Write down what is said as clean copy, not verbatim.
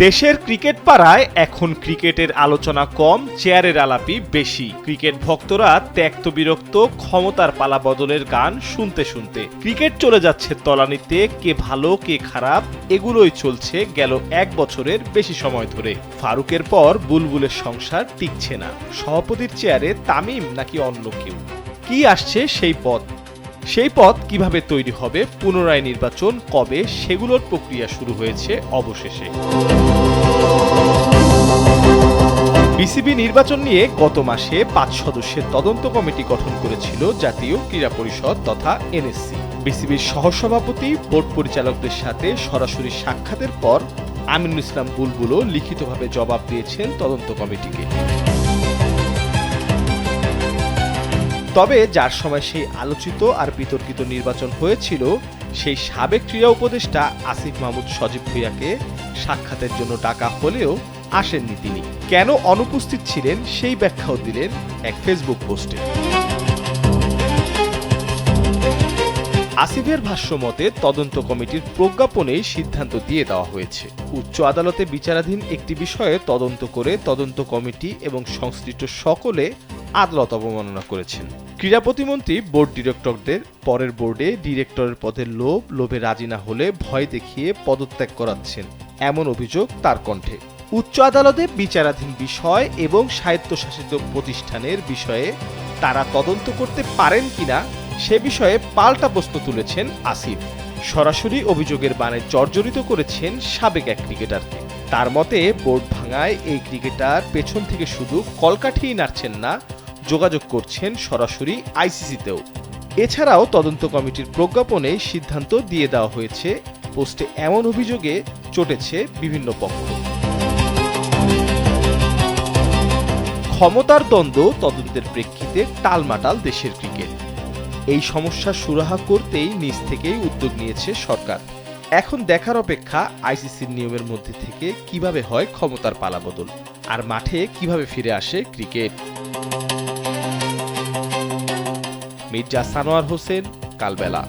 দেশের ক্রিকেট পাড়ায় এখন ক্রিকেটের আলোচনা কম, চেয়ারের আলাপি বেশি। ক্রিকেট ভক্তরা ত্যক্ত বিরক্ত ক্ষমতার পালা বদলের গান শুনতে শুনতে। ক্রিকেট চলে যাচ্ছে তলানিতে, কে ভালো কে খারাপ এগুলোই চলছে গেল এক বছরের বেশি সময় ধরে। ফারুকের পর বুলবুলের সংসার টিকছে না। সভাপতির চেয়ারে তামিম নাকি অন্য কেউ? কি আসছে সেই পথ কিভাবে তৈরি হবে, পুনরায় নির্বাচন কবে, সেগুলোর প্রক্রিয়া শুরু হয়েছে অবশেষে। বিসিবি নির্বাচন নিয়ে গত মাসে 5 সদস্যের তদন্ত কমিটি গঠন করেছিল জাতীয় ক্রীড়া পরিষদ তথা এনএসসি। বিসিবির সহসভাপতি বোর্ড পরিচালকদের সাথে সরাসরি সাক্ষাতের পর আমিনুল ইসলাম বুলবুলও লিখিতভাবে জবাব দিয়েছেন তদন্ত কমিটিকে। তবে যার সময় সেই আলোচিত আর বিতর্কিত নির্বাচন হয়েছিল, সেই সাবেক ক্রীড়া উপদেষ্টা আসিফ মাহমুদ সজীব ভুঁইয়াকে সাক্ষাতের জন্য ডাকা হলেও আসেননি তিনি। কেন অনুপস্থিত ছিলেন সেই ব্যাখ্যাও দিলেন এক ফেসবুক পোস্টে। আসিফের ভাষ্য মতে তদন্ত কমিটির প্রজ্ঞাপনেই সিদ্ধান্ত দিয়ে দেওয়া হয়েছে। উচ্চ আদালতে বিচারাধীন একটি বিষয়ে তদন্ত করে তদন্ত কমিটি এবং সংশ্লিষ্ট সকলে আদালত অবমাননা করেছেন। ক্রীড়া প্রতিমন্ত্রী বোর্ড ডিরেক্টরদের পরের বোর্ডে ডিরেক্টরের পদে লোভে রাজি না হলে ভয় দেখিয়ে পদত্যাগ করাচ্ছেন, এমন অভিযোগ তার কণ্ঠে। উচ্চ আদালতে বিচারাধীন বিষয় এবং স্বায়ত্তশাসিত প্রতিষ্ঠানের বিষয়ে তারা তদন্ত করতে পারেন কিনা সে বিষয়ে পাল্টা প্রশ্ন তুলেছেন আসিফ। সরাসরি অভিযোগের বাণে জর্জরিত করেছেন সাবেক এক ক্রিকেটারকে। তার মতে বোর্ড ভাঙায় এই ক্রিকেটার পেছন থেকে শুধু কলকাঠিই নাড়ছেন না, যোগাযোগ করছেন সরাসরি আইসিসিতেও। এছাড়াও তদন্ত কমিটির প্রজ্ঞাপনে সিদ্ধান্ত দিয়ে দেওয়া হয়েছে। পোস্টে এমন অভিযোগে চটেছে বিভিন্ন পক্ষ। ক্ষমতার দ্বন্দ্ব তদন্তের প্রেক্ষিতে টালমাটাল দেশের ক্রিকেট। এই সমস্যা সুরাহা করতেই নিজ থেকেই উদ্যোগ নিয়েছে সরকার। এখন দেখার অপেক্ষা আইসিসির নিয়মের মধ্যে থেকে কিভাবে হয় ক্ষমতার পালাবদল, আর মাঠে কিভাবে ফিরে আসে ক্রিকেট। মির্জা সানোয়ার হোসেন, কালবেলা।